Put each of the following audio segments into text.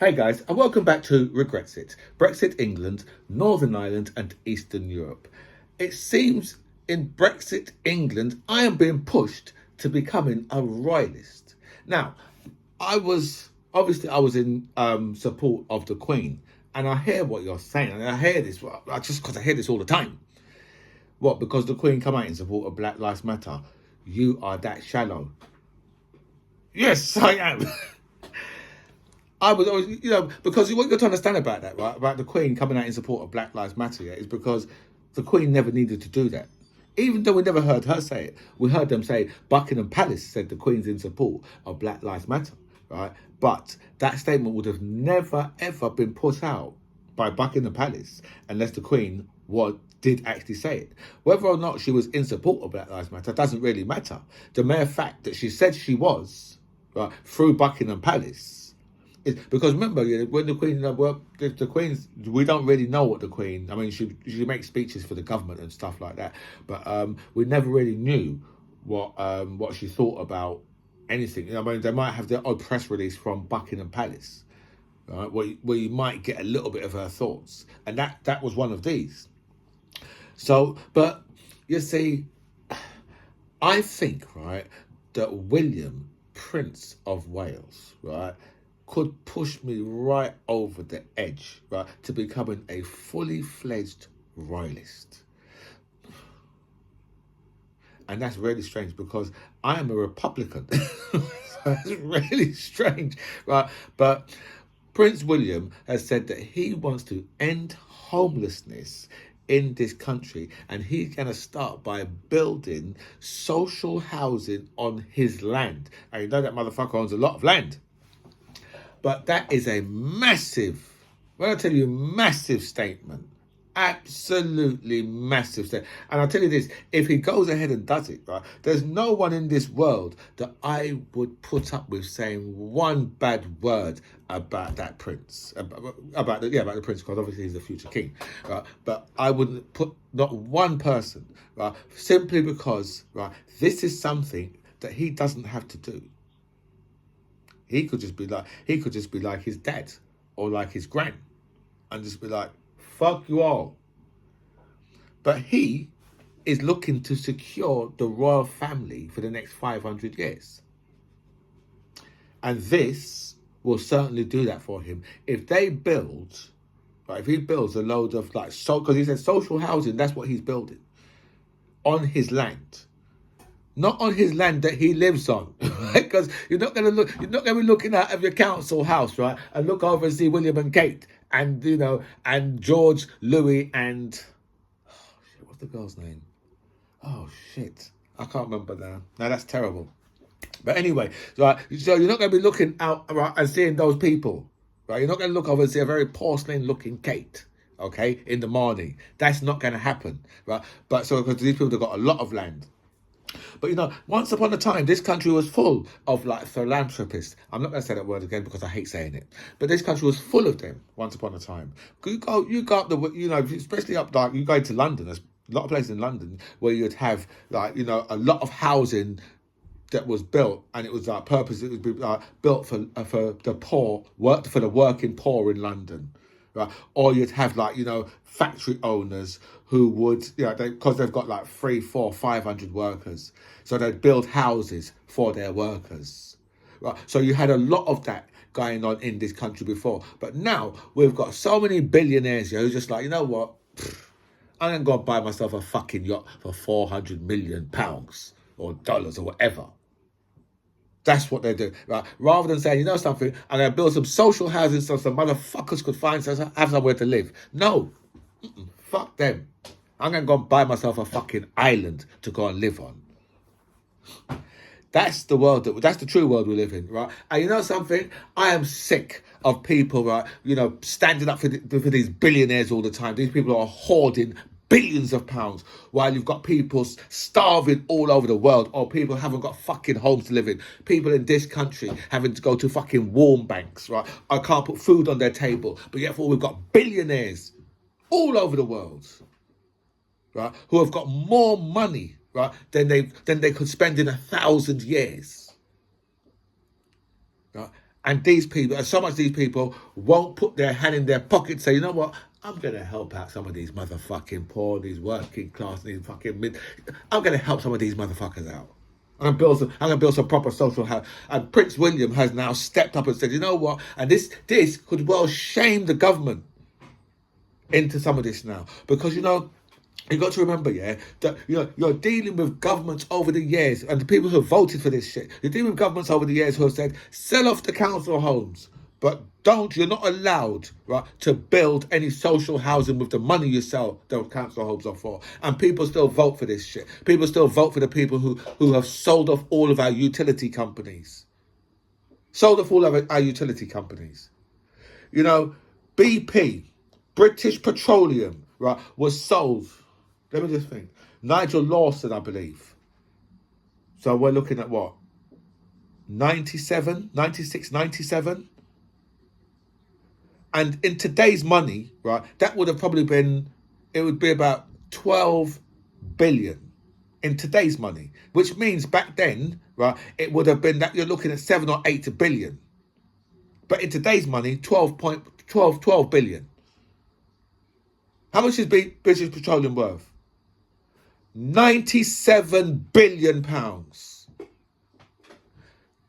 Hey guys, and welcome back to Brexit. Brexit England, Northern Ireland, and Eastern Europe. It seems in Brexit England, I am being pushed to becoming a royalist. Now, I was in support of the Queen, and I hear what you're saying, and I hear this. Just because I hear this all the time. What? Because the Queen come out in support of Black Lives Matter? You are that shallow. Yes, I am. I was always, because what you got to understand about that, right, about the Queen coming out in support of Black Lives Matter, yeah, is because the Queen never needed to do that. Even though we never heard her say it, we heard them say Buckingham Palace said the Queen's in support of Black Lives Matter, right? But that statement would have never ever been put out by Buckingham Palace unless the Queen did actually say it. Whether or not she was in support of Black Lives Matter doesn't really matter. The mere fact that she said she was, right, through Buckingham Palace. Because remember, when the Queen, the Queen's, we don't really know what the Queen. I mean, she makes speeches for the government and stuff like that, but we never really knew what she thought about anything. I mean, they might have their odd press release from Buckingham Palace, right, where you might get a little bit of her thoughts, and that was one of these. So, but you see, I think, right, that William, Prince of Wales, right, could push me right over the edge, right, to becoming a fully fledged royalist. And that's really strange because I am a Republican. So it's really strange, right? But Prince William has said that he wants to end homelessness in this country, and he's going to start by building social housing on his land. And you know that motherfucker owns a lot of land. But that is a massive, when I tell you massive statement, absolutely massive statement. And I'll tell you this, if he goes ahead and does it, right, there's no one in this world that I would put up with saying one bad word about that prince, about the prince, because obviously he's the future king, right? But I wouldn't put not one person, right, simply because, right, this is something that he doesn't have to do. He could just be like his dad or like his gran, and just be like, fuck you all. But he is looking to secure the royal family for the next 500 years. And this will certainly do that for him. If they build, right, if he builds a load of because he said social housing, that's what he's building on his land. Not on his land that he lives on, right? Because you're not going to be looking out of your council house, right, and look over and see William and Kate, and and George, Louis, and what's the girl's name? Oh shit, I can't remember now. No, that's terrible. But anyway, right, so you're not going to be looking out, right, and seeing those people, right? You're not going to look over and see a very porcelain-looking Kate, okay, in the morning. That's not going to happen, right? But so because these people have got a lot of land. But once upon a time, this country was full of philanthropists. I'm not going to say that word again because I hate saying it. But this country was full of them once upon a time. You go up especially up you go into London. There's a lot of places in London where you'd have a lot of housing that was built, and it was purpose. It was built for the poor, for the working poor in London. Right? Or you'd have factory owners who would, because they've got 300, 400, 500 workers, so they'd build houses for their workers. Right? So you had a lot of that going on in this country before, but now we've got so many billionaires here who's just you know what, I'm gonna go buy myself a fucking yacht for £400 million or dollars or whatever. That's what they do, right? Rather than saying, something, I'm going to build some social housing so some motherfuckers could have somewhere to live. No. Fuck them. I'm going to go and buy myself a fucking island to go and live on. That's that's the true world we live in, right? And you know something? I am sick of people, right, standing up for these billionaires all the time. These people are hoarding billions of pounds while you've got people starving all over the world, or people haven't got fucking homes to live in. People in this country having to go to fucking warm banks, right? I can't put food on their table, but yet we've got billionaires all over the world, right, who have got more money, right, than they could spend in 1,000 years. Right? And these people, and so much these people won't put their hand in their pocket and say, you know what, I'm going to help out some of these motherfucking poor, these working class, these fucking mid. I'm going to help some of these motherfuckers out. I'm gonna build some proper social house. And Prince William has now stepped up and said, you know what? And this could well shame the government into some of this now. Because, you know, you got to remember, yeah, that you're dealing with governments over the years, and the people who have voted for this shit. You're dealing with governments over the years who have said, sell off the council homes, but you're not allowed, right, to build any social housing with the money you sell those council homes off for. And people still vote for this shit. People still vote for the people who have sold off all of our utility companies. Sold off all of our utility companies. You know, BP, British Petroleum, right, was sold. Let me just think. Nigel Lawson, I believe. So we're looking at what? 97, 96, 97? And in today's money, right, that would have probably been, it would be about 12 billion in today's money, which means back then, right, it would have been that you're looking at 7 or 8 billion. But in today's money, 12 billion. How much is British Petroleum worth? 97 billion pounds.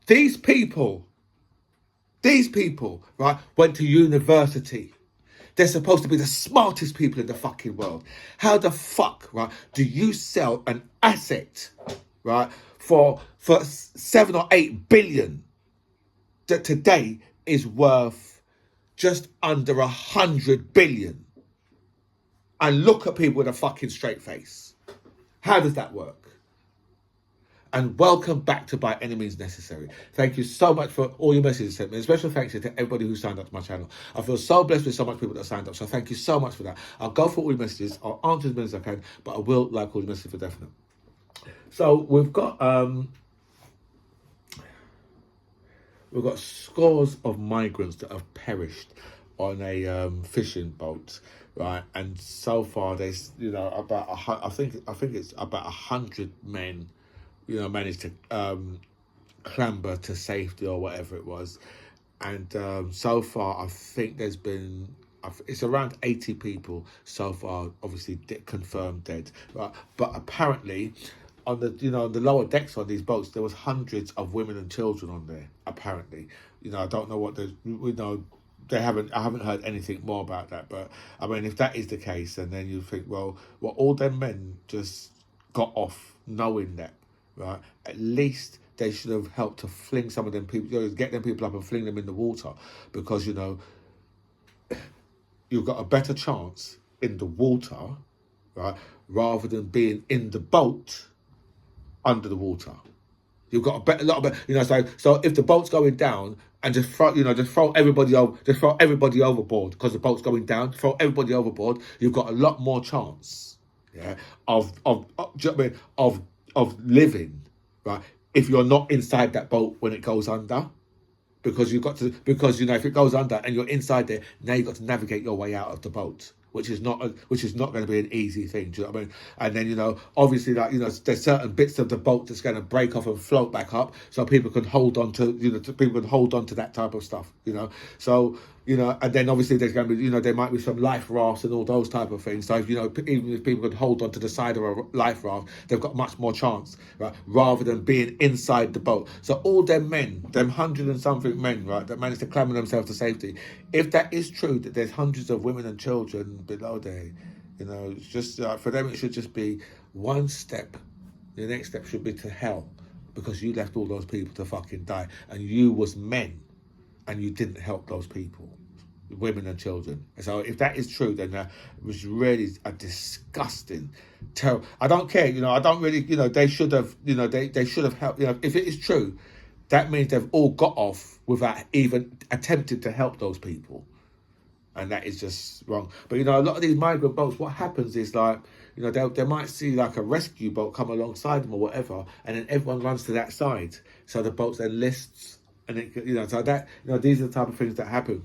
These people, right, went to university. They're supposed to be the smartest people in the fucking world. How the fuck, right, do you sell an asset, right, for 7 or 8 billion that today is worth just under 100 billion? And look at people with a fucking straight face. How does that work? And welcome back to By Any Means Necessary. Thank you so much for all your messages sent me. A special thanks to everybody who signed up to my channel. I feel so blessed with so much people that signed up. So thank you so much for that. I'll go for all your messages. I'll answer as many as I can, but I will like all your messages for definite. So we've got scores of migrants that have perished on a fishing boat, right? And so far, there's I think it's about 100 men, managed to clamber to safety or whatever it was. And so far, I think there's been, it's around 80 people so far, obviously confirmed dead. Right? But apparently, on the the lower decks on these boats, there was hundreds of women and children on there. Apparently, I don't know what I haven't heard anything more about that. But I mean, if that is the case, and then you think, well, all them men just got off knowing that. Right, at least they should have helped to fling some of them people, get them people up and fling them in the water, because you've got a better chance in the water, right, rather than being in the boat under the water. You've got a lot better, so if the boat's going down and just throw everybody overboard because the boat's going down, throw everybody overboard, you've got a lot more chance, yeah, of living, right, if you're not inside that boat when it goes under, because if it goes under and you're inside there, now you've got to navigate your way out of the boat, which is not going to be an easy thing. Do you know what I mean? And then obviously, there's certain bits of the boat that's going to break off and float back up, so people can hold on to that type of stuff. So and then obviously there's going to be there might be some life rafts and all those type of things. So if, even if people can hold on to the side of a life raft, they've got much more chance, right, rather than being inside the boat. So all them men, them 100 and something men, right, that managed to clamber themselves to safety, if that is true, that there's hundreds of women and children below there, it's just for them, it should just be one step. The next step should be to hell, because you left all those people to fucking die, and you was men, and you didn't help those people, women and children. And so if that is true, then it was really a disgusting, terrible. I don't care, I don't really, they should have, they should have helped. If it is true, that means they've all got off without even attempting to help those people. And that is just wrong. But, a lot of these migrant boats, what happens is they might see like a rescue boat come alongside them or whatever, and then everyone runs to that side. So the boat then lists, and so that, these are the type of things that happen.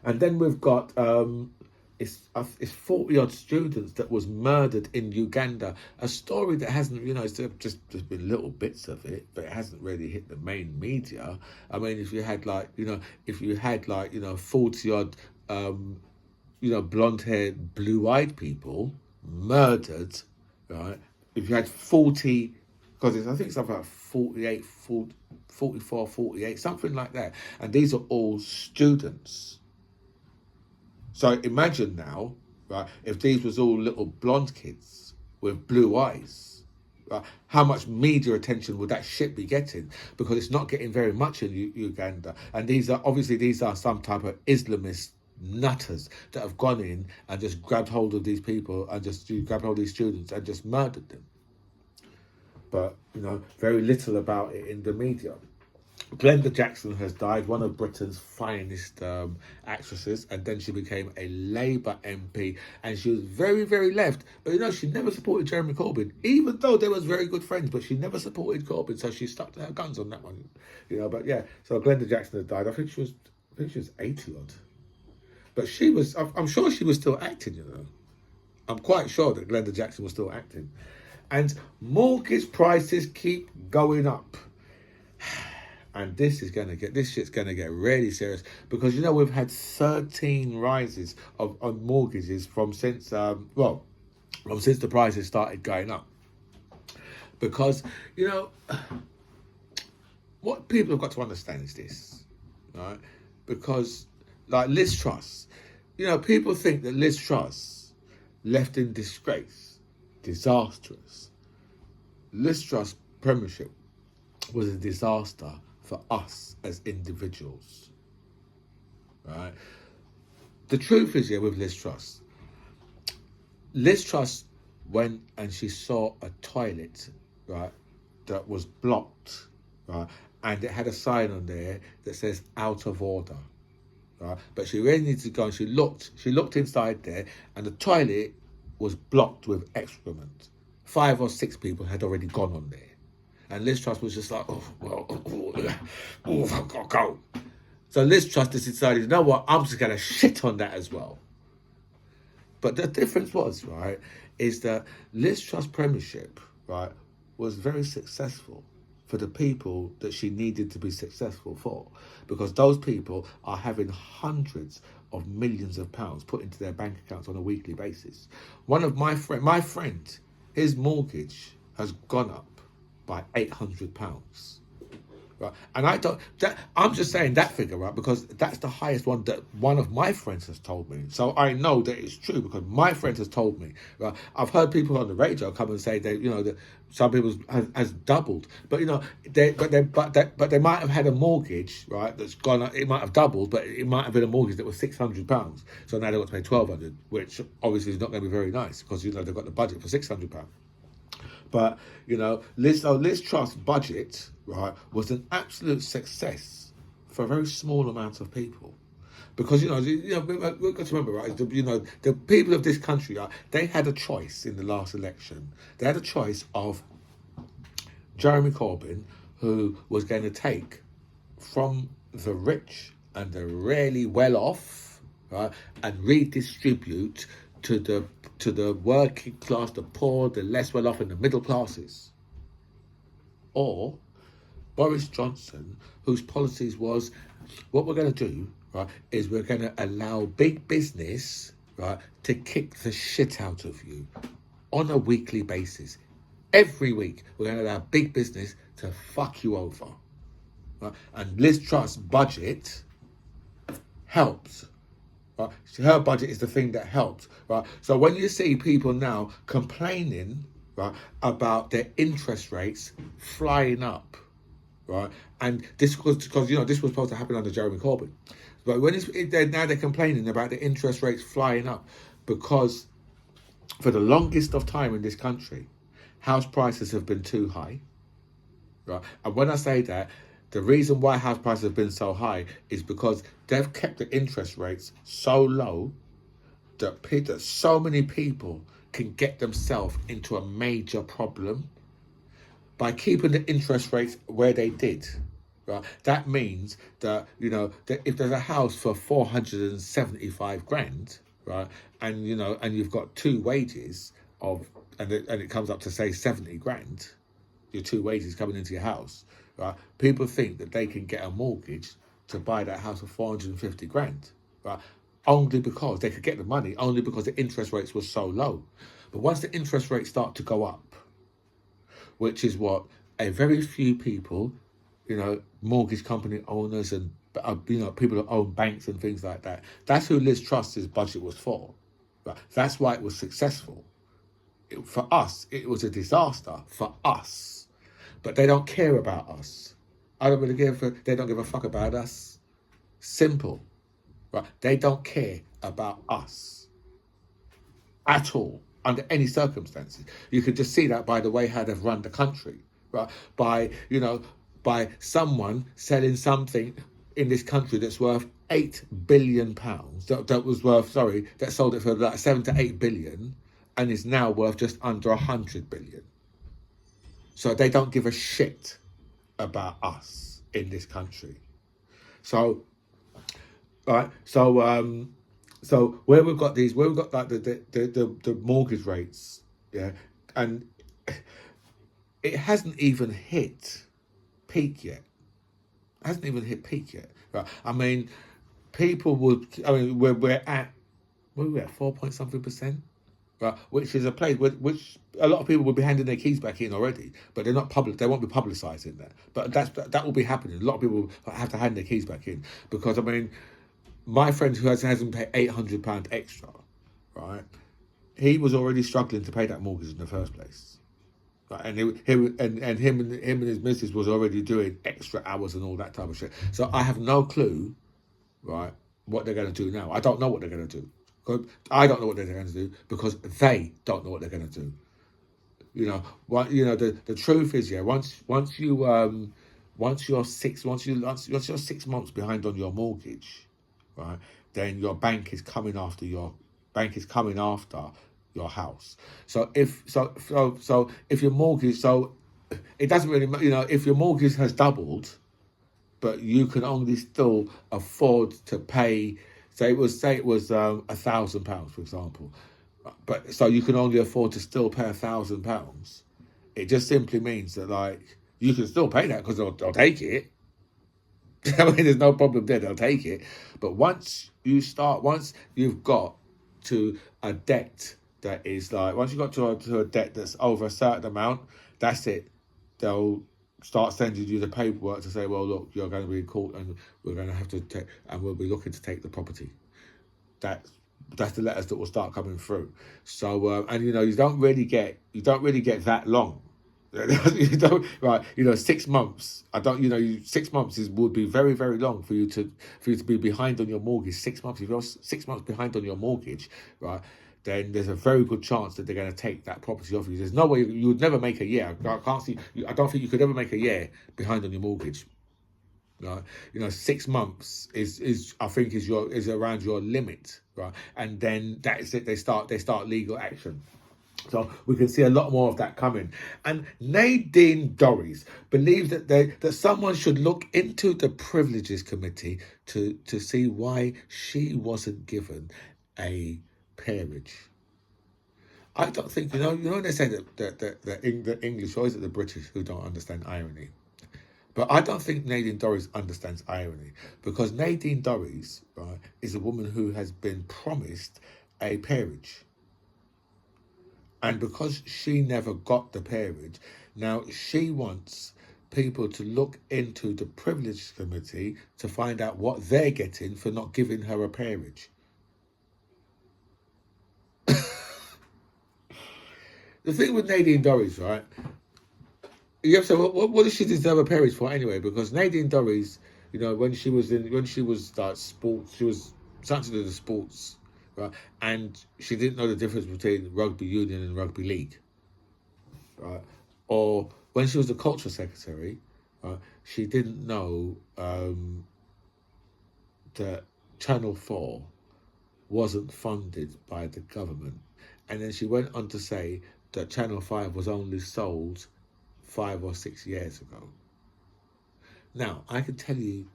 And then we've got it's 40 odd students that was murdered in Uganda. A story that hasn't, it's just there's been little bits of it, but it hasn't really hit the main media. I mean, if you had 40 odd, blonde haired, blue eyed people murdered, right? If you had 40, because I think it's about 48, 40, 44, 48, something like that, and these are all students. So imagine now, right, if these was all little blonde kids with blue eyes, right, how much media attention would that shit be getting? Because it's not getting very much in Uganda. And these are some type of Islamist nutters that have gone in and just grabbed hold of these people and just grabbed hold of these students and just murdered them. But, very little about it in the media. Glenda Jackson has died, one of Britain's finest actresses, and then she became a Labour MP, and she was very, very left. But she never supported Jeremy Corbyn, even though they was very good friends. But she never supported Corbyn, so she stuck to her guns on that one. But yeah, so Glenda Jackson has died. I think she was 80 odd, but she was. I'm sure she was still acting. I'm quite sure that Glenda Jackson was still acting, and mortgage prices keep going up. And this shit's gonna get really serious, because we've had 13 rises on mortgages since the prices started going up. Because what people have got to understand is this, right? Because like Liz Truss, people think that Liz Truss left in disgrace, disastrous. Liz Truss premiership was a disaster for us as individuals, right? The truth is, with Liz Truss went and she saw a toilet, right, that was blocked, right, and it had a sign on there that says out of order, right? But she really needed to go, and she looked inside there, and the toilet was blocked with excrement. 5 or 6 people had already gone on there. And Liz Truss was just like, I've got to go. So Liz Truss decided, you know what, I'm just going to shit on that as well. But the difference was, right, is that Liz Truss premiership, right, was very successful for the people that she needed to be successful for. Because those people are having hundreds of millions of pounds put into their bank accounts on a weekly basis. One of my friend, his mortgage has gone up by £800, right? And I'm just saying that figure, right, because that's the highest one that one of my friends has told me. So I know that it's true because my friend has told me, right? I've heard people on the radio come and say that some people has doubled, but they might have had a mortgage, right, that's gone up. It might have doubled, but it might have been a mortgage that was £600. So now they've got to pay £1,200, which obviously is not going to be very nice because they've got the budget for £600. But Liz Truss' budget, right, was an absolute success for a very small amount of people, because we've got to remember, right? The people of this country, they had a choice in the last election. They had a choice of Jeremy Corbyn, who was going to take from the rich and the really well off, right, and redistribute to the working class, the poor, the less well off, and the middle classes. Or Boris Johnson, whose policies was, what we're going to do, right, is we're going to allow big business, right, to kick the shit out of you on a weekly basis. Every week, we're going to allow big business to fuck you over. Right? And Liz Truss' budget helps. Right? Her budget is the thing that helps. Right? So when you see people now complaining, right, about their interest rates flying up, right, and this was because this was supposed to happen under Jeremy Corbyn, but when they're complaining about the interest rates flying up because for the longest of time in this country, house prices have been too high, right? And when I say that, the reason why house prices have been so high is because they've kept the interest rates so low that so many people can get themselves into a major problem by keeping the interest rates where they did. Right? That means that, that if there's a house for 475 grand, right? And and you've got two wages of, and it comes up to say 70 grand. Your two wages coming into your house, right? People think that they can get a mortgage to buy that house for 450 grand, right? Only because they could get the money, only because the interest rates were so low. But once the interest rates start to go up, which is what a very few people, mortgage company owners and people that own banks and things like that. That's who Liz Truss's budget was for. Right? That's why it was successful. For us, it was a disaster for us, but they don't care about us. They don't give a fuck about us. Simple, right? They don't care about us at all under any circumstances. You can just see that by the way how they've run the country, right? By someone selling something in this country that's worth £8 billion. That sold it for like 7 to 8 billion, and is now worth just under 100 billion. So they don't give a shit about us in this country. So, right. So where we've got like the mortgage rates, yeah, and it hasn't even hit peak yet. Right. I mean, we're at 4 point something percent. Right, which is a place which a lot of people will be handing their keys back in already, but they're not public. They won't be publicising that. But that will be happening. A lot of people have to hand their keys back in because my friend who hasn't paid £800 extra, right? He was already struggling to pay that mortgage in the first place, right? And him and his missus was already doing extra hours and all that type of shit. So I have no clue, right, what they're going to do now. I don't know what they're going to do. I don't know what they're going to do because they don't know what they're going to do. The truth is, yeah. Once you're 6 months behind on your mortgage, right? Then your bank is coming after your house. So if your mortgage, it doesn't really matter. If your mortgage has doubled, but you can only still afford to pay. Say it was £1,000, for example, but so you can only afford to still pay £1,000. It just simply means that you can still pay that because they'll take it. There's no problem there. They'll take it. But once you've got to a debt that is once you've got to a debt that's over a certain amount, that's it. They'll start sending you the paperwork to say, well, look, you're going to be in court and we're going to have to take, and we'll be looking to take the property. That's the letters that will start coming through. So, and you don't really get that long. You don't, right? 6 months. 6 months would be very, very long for you to be behind on your mortgage. 6 months. If you're 6 months behind on your mortgage, right? Then there's a very good chance that they're going to take that property off you. There's no way you would never make a year. I can't see. I don't think you could ever make a year behind on your mortgage. Right? 6 months is around your limit, right? And then that's it. They start legal action. So we can see a lot more of that coming. And Nadine Dorries believes that someone should look into the Privileges Committee to see why she wasn't given a peerage. I don't think they say that the English, or is it the British, who don't understand irony? But I don't think Nadine Dorries understands irony, because Nadine Dorries, right, is a woman who has been promised a peerage. And because she never got the peerage, now she wants people to look into the Privilege Committee to find out what they're getting for not giving her a peerage. The thing with Nadine Dorries, right? You have to say, what does she deserve a peerage for anyway? Because Nadine Dorries, when she was sports, she was something to do the sports, right? And she didn't know the difference between rugby union and rugby league, right? Or when she was the culture secretary, right, she didn't know that Channel 4 wasn't funded by the government. And then she went on to say that Channel 5 was only sold 5 or 6 years ago. Now, I can tell you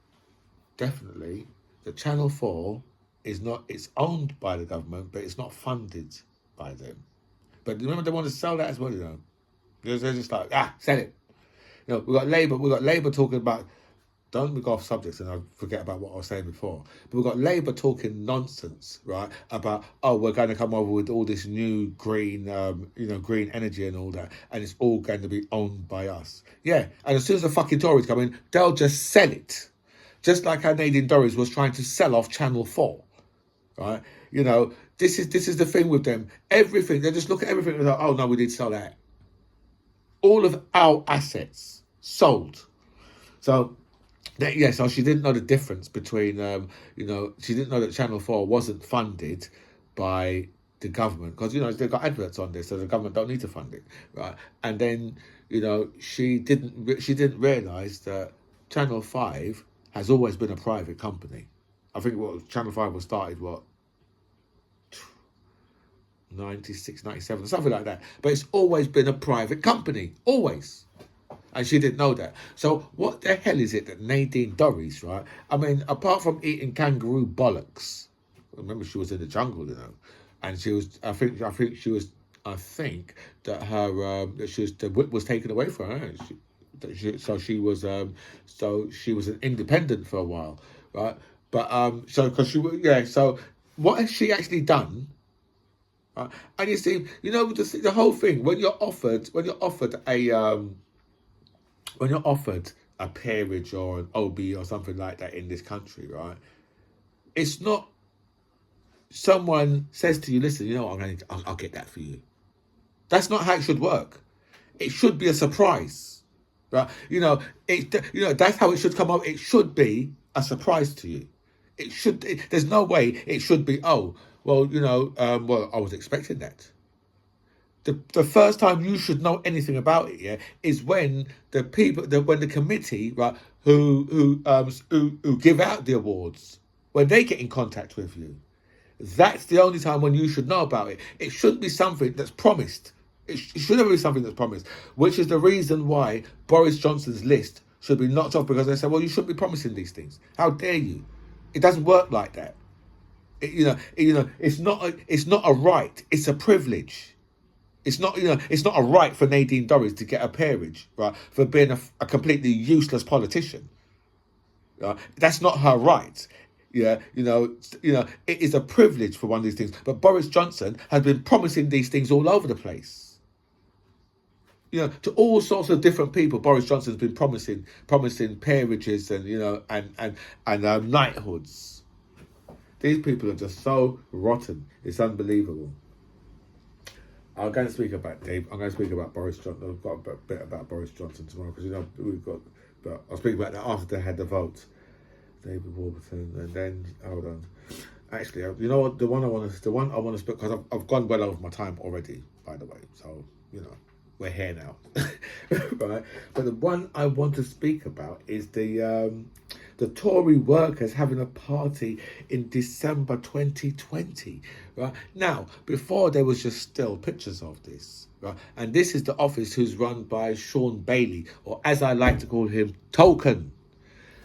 definitely that Channel 4 it's owned by the government, but it's not funded by them. But remember, they want to sell that as well, you know. They're just like, sell it. You know, we got Labour talking about, don't we go off subjects and I forget about what I was saying before. But we've got Labour talking nonsense, right? About, we're going to come over with all this new green, green energy and all that, and it's all going to be owned by us. Yeah, and as soon as the fucking Tories come in, they'll just sell it. Just like how Nadine Dorries was trying to sell off Channel 4, right? You know, this is the thing with them. Everything, they just look at everything and they're like, oh no, we did sell that. All of our assets sold. So she didn't know the difference between, she didn't know that Channel 4 wasn't funded by the government because, they've got adverts on this, so the government don't need to fund it, right? And then, she didn't realise that Channel 5 has always been a private company. I think Channel 5 was started, 96, 97, something like that. But it's always been a private company, always. And she didn't know that. So what the hell is it that Nadine Dorries, right? I mean, apart from eating kangaroo bollocks, remember she was in the jungle, and she was, I think that her, the whip was taken away from her. So she was an independent for a while, right? But so what has she actually done? And you see, the whole thing when you're offered a peerage or an OB or something like that in this country, right? It's not someone says to you, listen, I'll get that for you. That's not how it should work. It should be a surprise, right? That's how it should come up. It should be a surprise to you. There's no way it should be, I was expecting that. The first time you should know anything about it, is when the people, when the committee, right, who give out the awards, when they get in contact with you, that's the only time when you should know about it. It shouldn't be something that's promised. It should never be something that's promised, which is the reason why Boris Johnson's list should be knocked off, because they say, well, you shouldn't be promising these things. How dare you? It doesn't work like that. It's not a right. It's a privilege. It's not a right for Nadine Dorries to get a peerage, right, for being a completely useless politician. That's not her right. It is a privilege for one of these things. But Boris Johnson has been promising these things all over the place. To all sorts of different people, Boris Johnson's been promising peerages and knighthoods. These people are just so rotten. It's unbelievable. I'm going to speak about Boris Johnson. I've got a bit about Boris Johnson tomorrow because but I'll speak about that after they had the vote. David Warburton, and then hold on. Actually, you know what? The one I want to speak, because I've gone well over my time already, by the way. So we're here now, right? But the one I want to speak about is the Tory workers having a party in December 2020, right? Now, before there was just still pictures of this, right? And this is the office who's run by Sean Bailey, or as I like to call him, Token.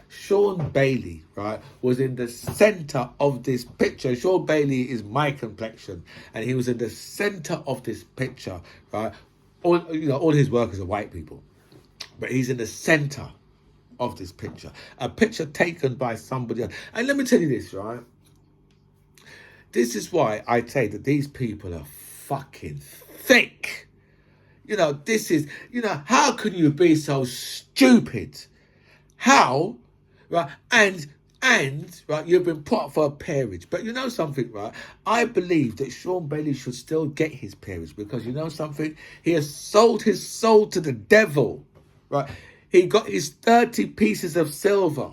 Sean Bailey, right, was in the centre of this picture. Sean Bailey is my complexion, and he was in the centre of this picture, right? All his workers are white people, but he's in the centre of this picture. A picture taken by somebody else. And let me tell you this, right? This is why I say that these people are fucking thick. This is, how can you be so stupid? How? Right, and right, you've been put up for a peerage, but you know something, right? I believe that Sean Bailey should still get his peerage, because you know something, he has sold his soul to the devil, right? He got his 30 pieces of silver,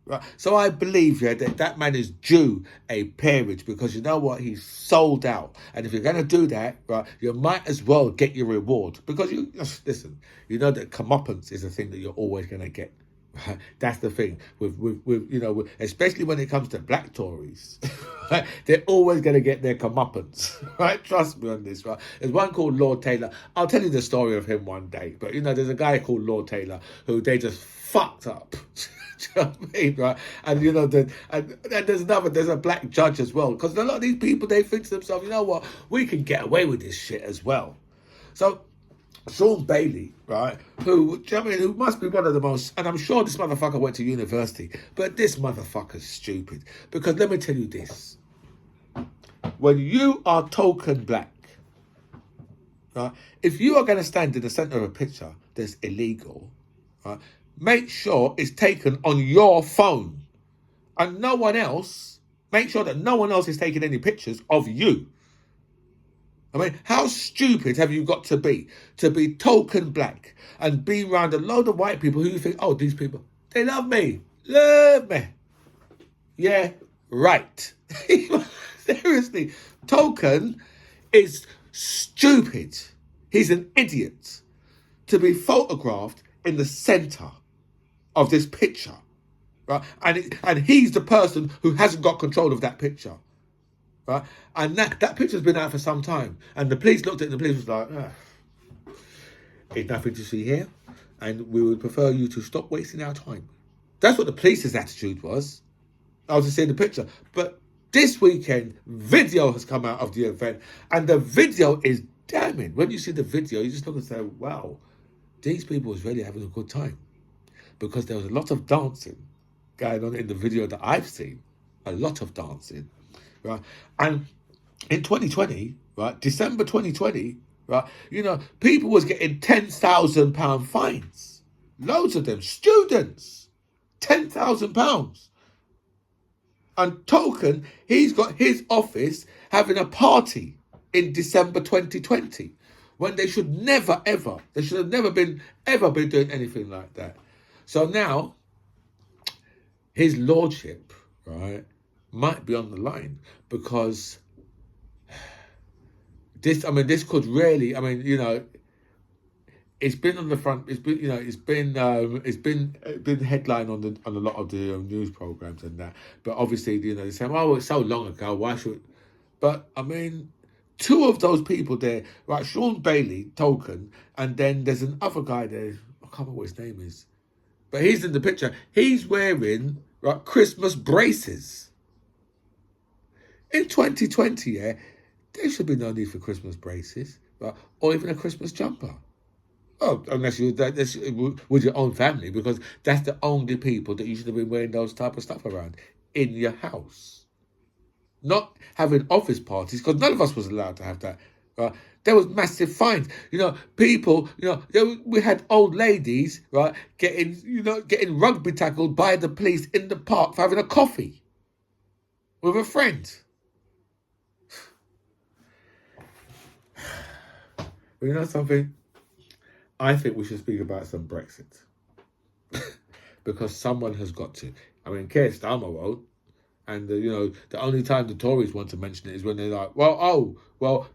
right? So I believe that man is due a peerage, because you know what, he's sold out. And if you're going to do that, right, you might as well get your reward, because listen, that comeuppance is a thing that you're always going to get. That's the thing with especially when it comes to black Tories. Right? They're always going to get their comeuppance, right? Trust me on this, right? There's one called Lord Taylor. I'll tell you the story of him one day. But there's a guy called Lord Taylor who they just fucked up. Do you know what I mean, right? And you know, and there's a black judge as well, because a lot of these people, they think to themselves, you know what, we can get away with this shit as well. So Sean Bailey, right, who, do you know what I mean, who must be one of the most, and I'm sure this motherfucker went to university, but this motherfucker's stupid. Because let me tell you this, when you are token black, right, if you are going to stand in the centre of a picture that's illegal, right, make sure it's taken on your phone, and no one else, make sure that no one else is taking any pictures of you. I mean, how stupid have you got to be token black and be around a load of white people who you think, oh, these people, they love me. Yeah, right. Seriously, Token is stupid. He's an idiot to be photographed in the centre of this picture, right? And he's the person who hasn't got control of that picture, right? And that picture's been out for some time, and the police looked at it, and the police was like, there's nothing to see here, and we would prefer you to stop wasting our time. That's what the police's attitude was. I was just seeing the picture. But this weekend, video has come out of the event, and the video is damning. When you see the video, you just look and say, wow, these people was really having a good time. Because there was a lot of dancing going on in the video that I've seen. A lot of dancing, right? And in 2020, right, December 2020, right, you know, people was getting £10,000 fines. Loads of them, students, £10,000. And Token, he's got his office having a party in December 2020, when they should never, ever, they should have never been doing anything like that. So now, his lordship, right, might be on the line, because this could really, you know, it's been on the front. It's been, you know, it's been headline on a lot of the news programs and that. But obviously, you know, they're saying, "Oh, it's so long ago. Why should?" But I mean, two of those people there, right? Sean Bailey, Token, and then there's another guy there. I can't remember what his name is, but he's in the picture. He's wearing, right, Christmas braces. In 2020, yeah, there should be no need for Christmas braces, right, or even a Christmas jumper. Oh, unless you with your own family, because that's the only people that you should have been wearing those type of stuff around in your house. Not having office parties, because none of us was allowed to have that. Right? There was massive fines. You know, people. You know, we had old ladies, right, getting rugby tackled by the police in the park for having a coffee with a friend. But you know something? I think we should speak about some Brexit. Because someone has got to. I mean, Keir Starmer won't. And, you know, the only time the Tories want to mention it is when they're like,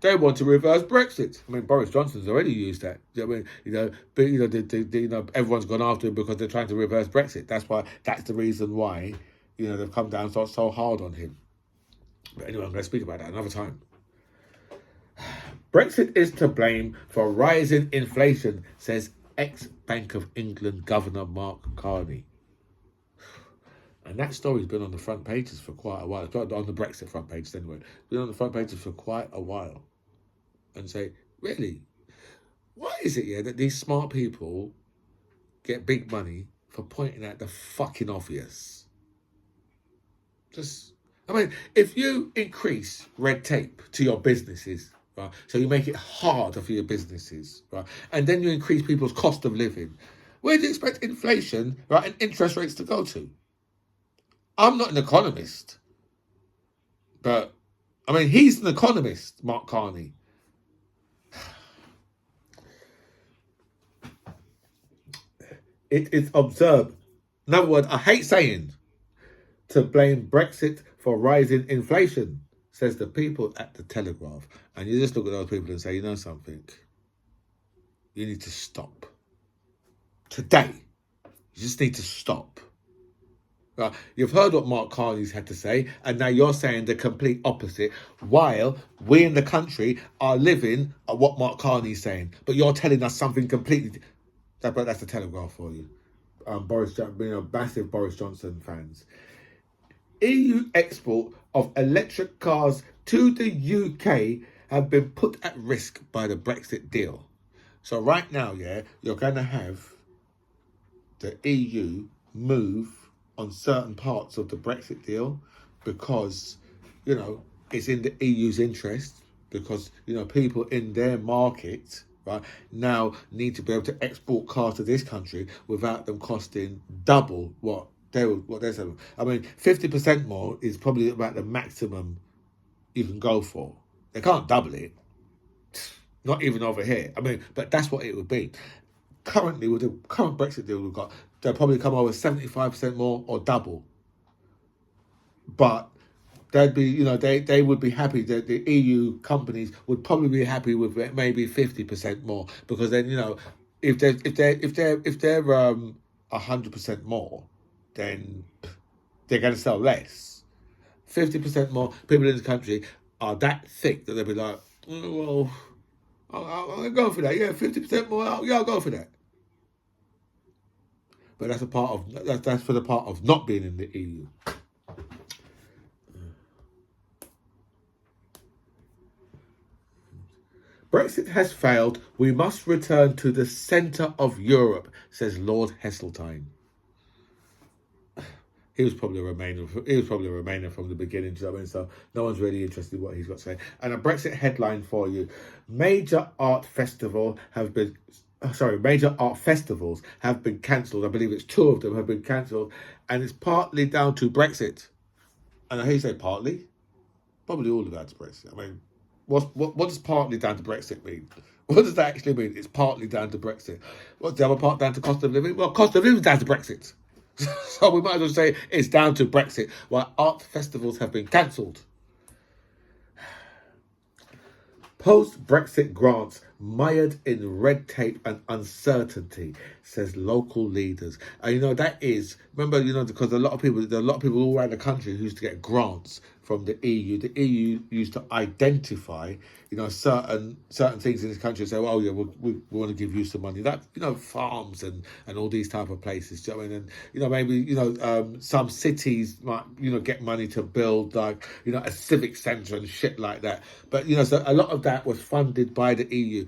they want to reverse Brexit. I mean, Boris Johnson's already used that. You know what I mean? You know, but, you know, everyone's gone after him because they're trying to reverse Brexit. That's the reason why, you know, they've come down so hard on him. But anyway, I'm going to speak about that another time. Brexit is to blame for rising inflation, says ex-Bank of England Governor Mark Carney. And that story's been on the front pages for quite a while. It's not on the Brexit front pages anyway. It's been on the front pages for quite a while. And say, really, why is it, yeah, that these smart people get big money for pointing out the fucking obvious? If you increase red tape to your businesses, right, so you make it harder for your businesses, right, and then you increase people's cost of living, where do you expect inflation, right, and interest rates to go to? I'm not an economist, but, he's an economist, Mark Carney. It's absurd. In other words, I hate saying to blame Brexit for rising inflation, says the people at the Telegraph. And you just look at those people and say, you know something? You need to stop. Today, you just need to stop. Right? You've heard what Mark Carney's had to say, and now you're saying the complete opposite, while we in the country are living at what Mark Carney's saying. But you're telling us something completely... That's the Telegraph for you. Boris Johnson, massive Boris Johnson fans. EU export of electric cars to the UK have been put at risk by the Brexit deal. So right now, yeah, you're going to have the EU move on certain parts of the Brexit deal because, it's in the EU's interest because, people in their market, right, now need to be able to export cars to this country without them costing double what they're selling. I mean, 50% more is probably about the maximum you can go for. They can't double it. Not even over here. I mean, but that's what it would be. Currently, with the current Brexit deal we've got, they'll probably come over 75% more or double. But they'd be, they would be happy that the EU companies would probably be happy with maybe 50% more because then, if they're 100% more, then they're going to sell less. 50% more people in the country are that thick that they'll be like, well, I'll go for that. Yeah, 50% more. I'll go for that. But that's that's for the part of not being in the EU. Brexit has failed. We must return to the centre of Europe, says Lord Heseltine. He was probably a Remainer from the beginning, do you know what I mean? So no one's really interested in what he's got to say. And a Brexit headline for you: major art festivals have been cancelled. I believe it's 2 of them have been cancelled, and it's partly down to Brexit. And I hear you say partly, probably all down to Brexit. I mean, what does partly down to Brexit mean? What does that actually mean? It's partly down to Brexit. What's the other part down to cost of living? Well, cost of living is down to Brexit. So we might as well say it's down to Brexit, while art festivals have been cancelled. Post-Brexit grants mired in red tape and uncertainty, says local leaders. And that is, remember, because a lot of people all around the country who used to get grants from the EU. The EU used to identify, certain things in this country and say, well, yeah, we want to give you some money. That, farms and all these type of places. Do you know what I mean? And, maybe, some cities might, get money to build like, a civic centre and shit like that. But, so a lot of that was funded by the EU.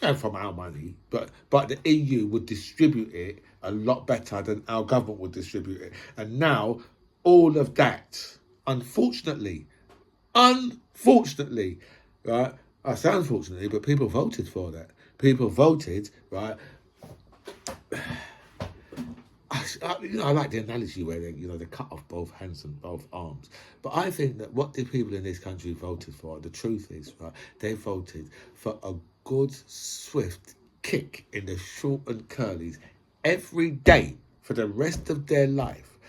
And from our money, but the EU would distribute it a lot better than our government would distribute it. And now, all of that, unfortunately, right? I say unfortunately, but people voted for that. People voted, right? I like the analogy where they cut off both hands and both arms. But I think that what the people in this country voted for, the truth is, right, they voted for a good, swift kick in the short and curlies every day for the rest of their life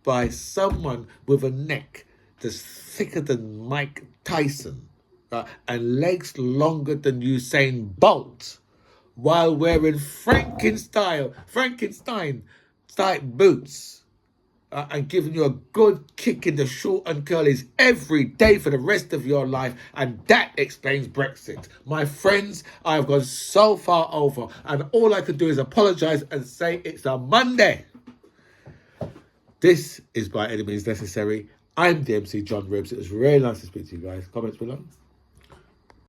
by someone with a neck that's thicker than Mike Tyson, right, and legs longer than Usain Bolt, while wearing Frankenstein boots, and giving you a good kick in the short and curlies every day for the rest of your life. And that explains Brexit. My friends, I've gone so far over, and all I could do is apologise and say it's a Monday. This is By Any Means Necessary. I'm the MC John Ribs. It was really nice to speak to you guys. Comments below.